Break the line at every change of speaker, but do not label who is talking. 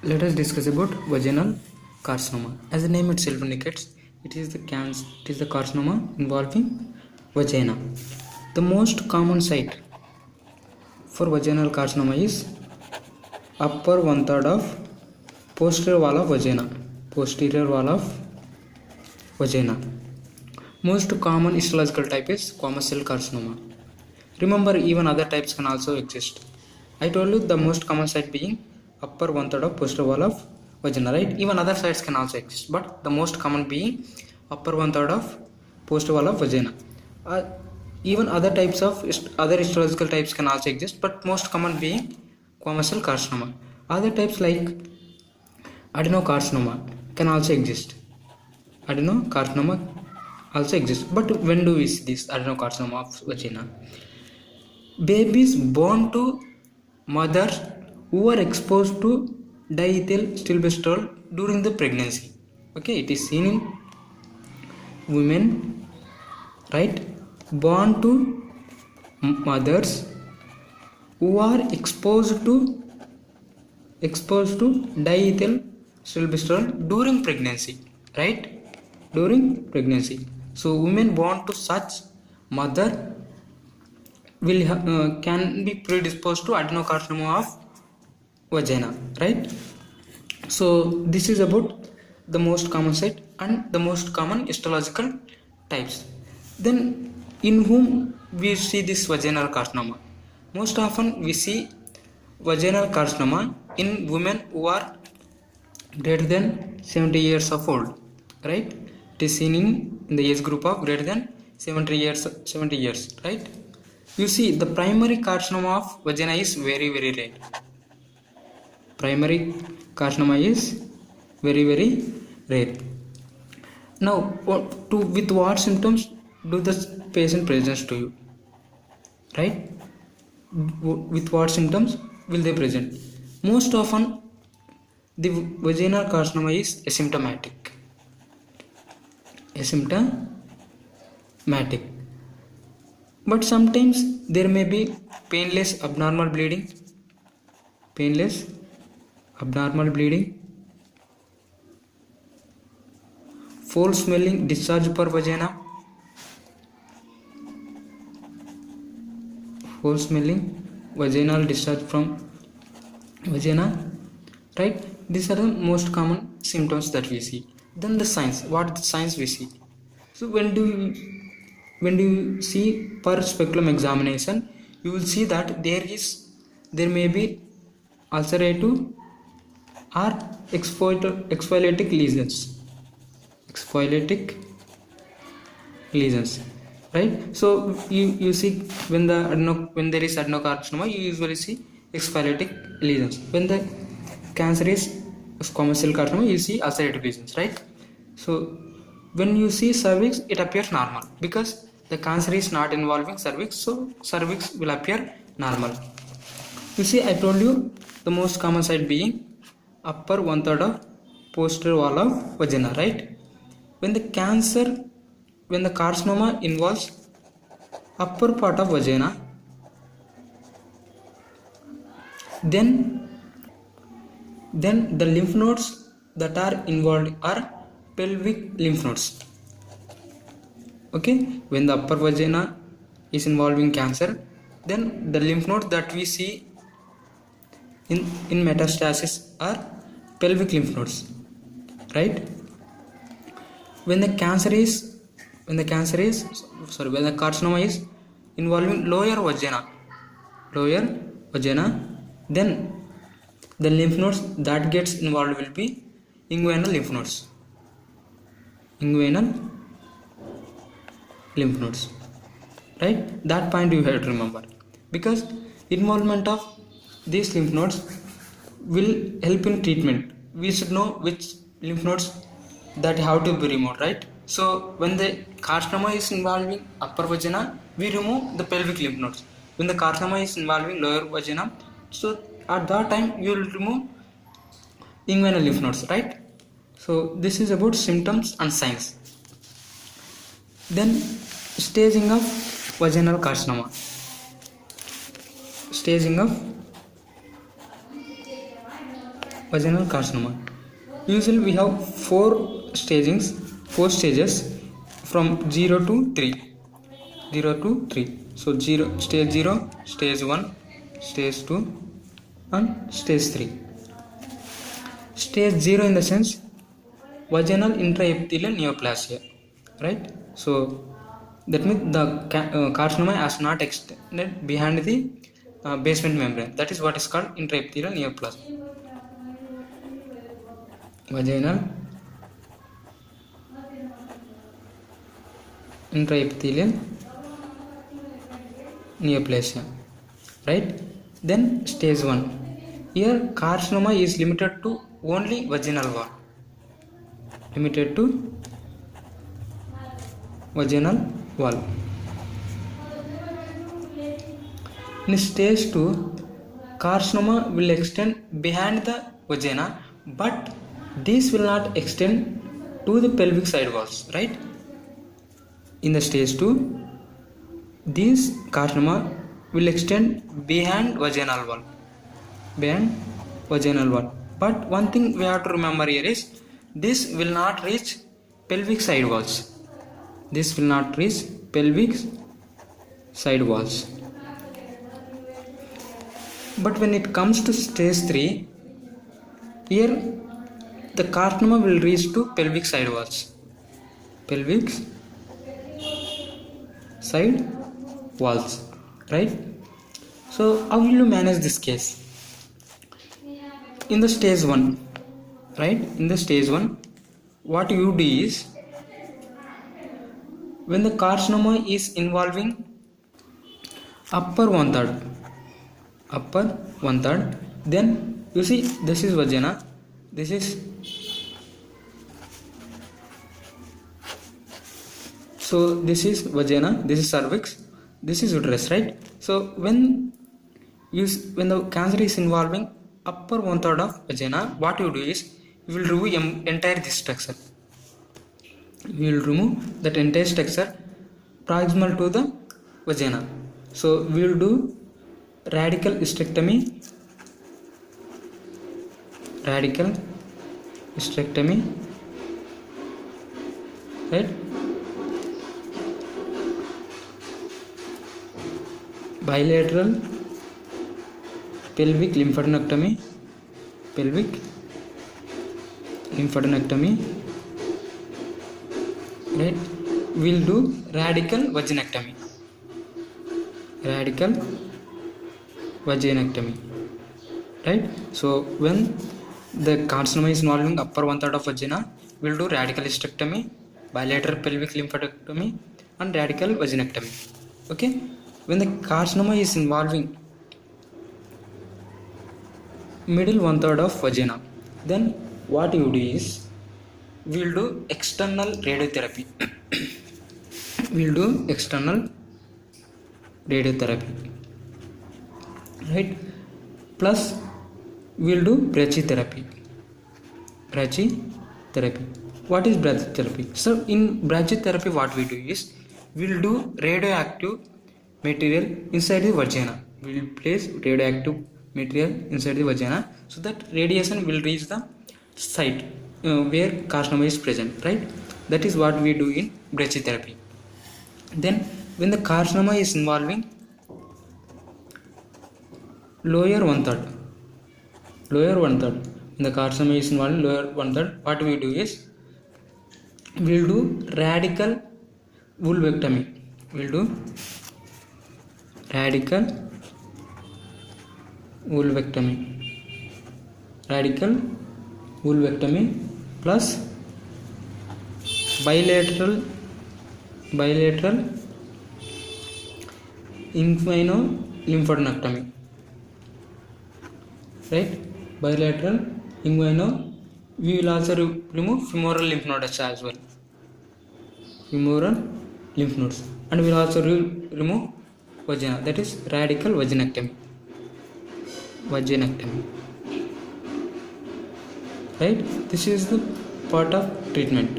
Let us discuss about vaginal carcinoma. As the name itself indicates, it is the carcinoma involving vagina. The most common site for vaginal carcinoma is upper one third of posterior wall of vagina. Posterior wall of vagina. Most common histological type is squamous cell carcinoma. Remember, even other types can also exist. I told you the most common site being upper one third of posterior wall of vagina, right? Even other sites can also exist, but the most common being upper one third of posterior wall of vagina. Even other types of other histological types can also exist, but most common being squamous cell carcinoma. Other types like adenocarcinoma can also exist. Adenocarcinoma also exists, but when do we see this adenocarcinoma of vagina? Babies born to mothers who are exposed to diethyl stilbestrol during the pregnancy. Okay, it is seen in women, right, born to mothers who are exposed to diethyl stilbestrol during pregnancy, right? During pregnancy. So women born to such mother will can be predisposed to adenocarcinoma of vagina, right? So this is about the most common site and the most common histological types. Then in whom we see this vaginal carcinoma? Most often we see vaginal carcinoma in women who are greater than 70 years of old, right? It is seen in the age group of greater than 70 years, right? You see, the primary carcinoma of vagina is very rare. Primary carcinoma is very rare. Now, with what symptoms do the patient present to you, right? With what symptoms will they present? Most often, the vaginal carcinoma is asymptomatic. But sometimes there may be painless abnormal bleeding, foul smelling discharge per vagina, foul smelling vaginal discharge from vagina, right? These are the most common symptoms that we see. Then the signs. What the signs we see? So when do you see per speculum examination, you will see that there may be ulcerative or exfoliatic lesions, right? So you see when there is adenocarcinoma, you usually see exfoliatic lesions. When the cancer is squamous cell carcinoma, you see ulcerative lesions, right? So when you see cervix, it appears normal because the cancer is not involving cervix, so cervix will appear normal. You see, I told you the most common site being upper one third of posterior wall of vagina, right? When the carcinoma involves upper part of vagina, then the lymph nodes that are involved are pelvic lymph nodes. Okay, when the upper vagina is involving cancer, then the lymph nodes that we see in metastasis are pelvic lymph nodes, right? When the carcinoma is involving lower vagina, then the lymph nodes that gets involved will be inguinal lymph nodes, right? That point you have to remember, because involvement of these lymph nodes will help in treatment. We should know which lymph nodes that have to be removed, right? So when the carcinoma is involving upper vagina, we remove the pelvic lymph nodes. When the carcinoma is involving lower vagina, so at that time you will remove inguinal lymph nodes, right? So this is about symptoms and signs. Then staging of vaginal carcinoma. Vaginal carcinoma. Usually we have four stages from 0 to 3. 0 to 3. So stage 0, stage 1, stage 2 and stage 3. Stage 0 in the sense vaginal intraepithelial neoplasia, right? So that means the carcinoma has not extended behind the basement membrane. That is what is called intraepithelial neoplasia. Vaginal intraepithelial neoplasia, right? Then stage 1. Here carcinoma is limited to only vaginal wall. Limited to vaginal wall. In stage 2, carcinoma will extend behind the vagina, but this will not extend to the pelvic side walls, right? In the stage 2, this carcinoma will extend behind vaginal wall. But one thing we have to remember here is this will not reach pelvic side walls. But when it comes to stage 3, here the carcinoma will reach to pelvic side walls. Right? So how will you manage this case? In the stage 1, right? In the stage 1, what you do is, when the carcinoma is involving upper one third, then you see this is vagina, this is vagina, this is cervix, this is uterus, right? So when the cancer is involving upper one third of vagina, what you do is you will remove entire this structure. You will remove that entire structure proximal to the vagina. So we will do radical hysterectomy, right? Bilateral pelvic lymphadenectomy, right? We'll do radical vaginectomy, right? So when the carcinoma is involving upper one third of vagina, we'll do radical hysterectomy, bilateral pelvic lymphadenectomy and radical vaginectomy. Okay? When the carcinoma is involving middle one third of vagina, then what you do is we'll do external radiotherapy. Right? Plus we'll do brachytherapy. What is brachytherapy? So in brachytherapy, what we do is we'll do radioactive material inside the vagina. We will place radioactive material inside the vagina so that radiation will reach the site where carcinoma is present, right? That is what we do in brachytherapy. Then when the carcinoma is involving lower one third, when the carcinoma is involving lower one third, what we do is we'll do radical vulvectomy. Radical vulvectomy plus bilateral inguinal-lymphadenectomy, right? Bilateral inguinal. We will also remove femoral lymph nodes as well. And we will also remove vagina. That is radical vaginectomy. Right? This is the part of treatment.